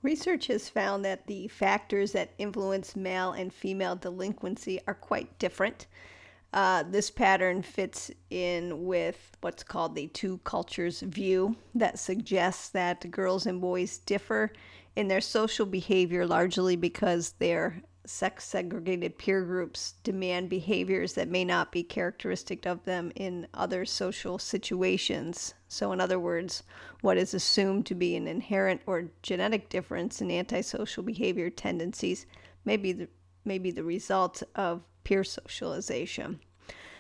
Research has found that the factors that influence male and female delinquency are quite different. This pattern fits in with what's called the two cultures view that suggests that girls and boys differ in their social behavior largely because their sex segregated peer groups demand behaviors that may not be characteristic of them in other social situations. So, in other words, what is assumed to be an inherent or genetic difference in antisocial behavior tendencies may be the result of peer socialization.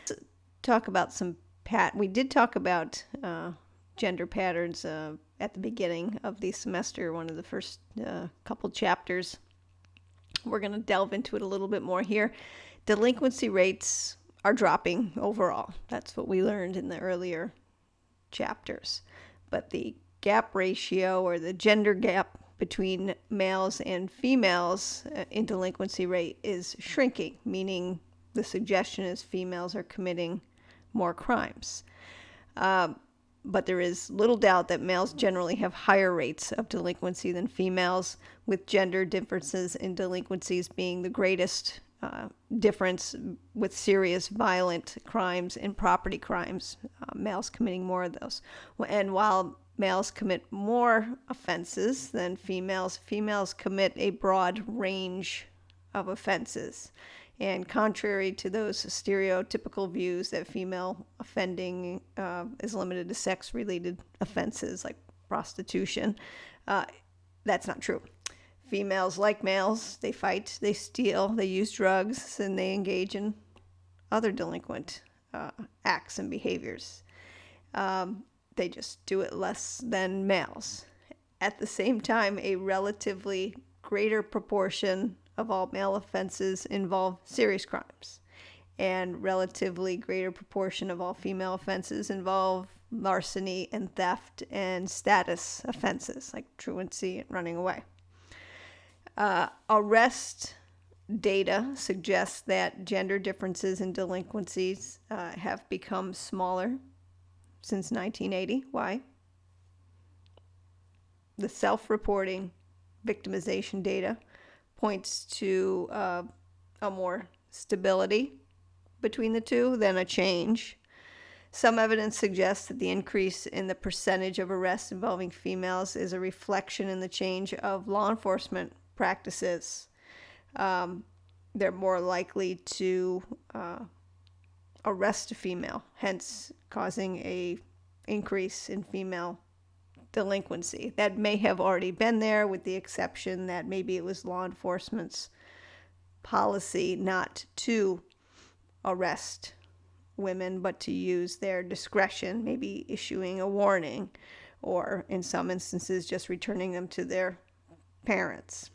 Let's talk about we did talk about gender patterns at the beginning of the semester, one of the first couple chapters. We're going to delve into it a little bit more here. Delinquency rates are dropping overall. That's what we learned in the earlier chapters. But the gap ratio, or the gender gap between males and females in delinquency rate, is shrinking, meaning the suggestion is females are committing more crimes. But there is little doubt that males generally have higher rates of delinquency than females, with gender differences in delinquencies being the greatest difference, with serious violent crimes and property crimes, males committing more of those. And while males commit more offenses than females, females commit a broad range of offenses. And contrary to those stereotypical views that female offending is limited to sex-related offenses like prostitution, that's not true. Females, like males, they fight, they steal, they use drugs, and they engage in other delinquent acts and behaviors. They just do it less than males. At the same time, a relatively greater proportion of all male offenses involve serious crimes, and relatively greater proportion of all female offenses involve larceny and theft and status offenses like truancy and running away. Arrest data suggests that gender differences in delinquencies have become smaller since 1980. Why? The self-reporting victimization data points to a more stability between the two than a change. Some evidence suggests that the increase in the percentage of arrests involving females is a reflection in the change of law enforcement practices. They're more likely to arrest a female, hence causing a increase in female delinquency. That may have already been there, with the exception that maybe it was law enforcement's policy not to arrest women, but to use their discretion, maybe issuing a warning, or in some instances just returning them to their parents.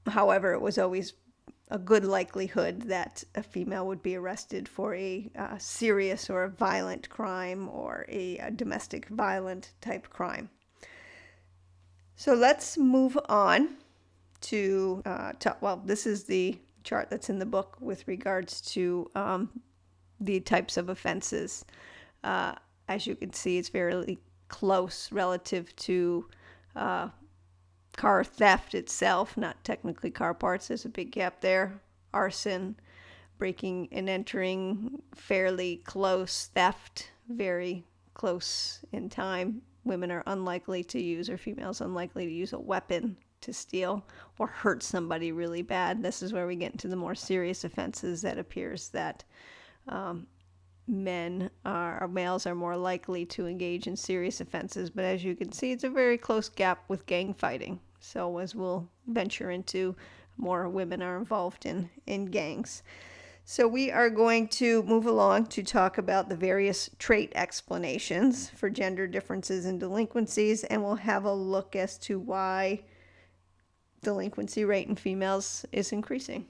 However, it was always a good likelihood that a female would be arrested for a serious or a violent crime, or a domestic violent type crime. So let's move on to this is the chart that's in the book with regards to the types of offenses. As you can see, it's fairly close relative to car theft itself, not technically car parts. There's a big gap there. Arson, breaking and entering, fairly close. Theft, very close in time. Women are unlikely to use, or females unlikely to use, a weapon to steal or hurt somebody really bad. This is where we get into the more serious offenses that appears that males are more likely to engage in serious offenses. But as you can see, it's a very close gap with gang fighting. So as we'll venture into, more women are involved in gangs. So we are going to move along to talk about the various trait explanations for gender differences in delinquencies, and we'll have a look as to why delinquency rate in females is increasing.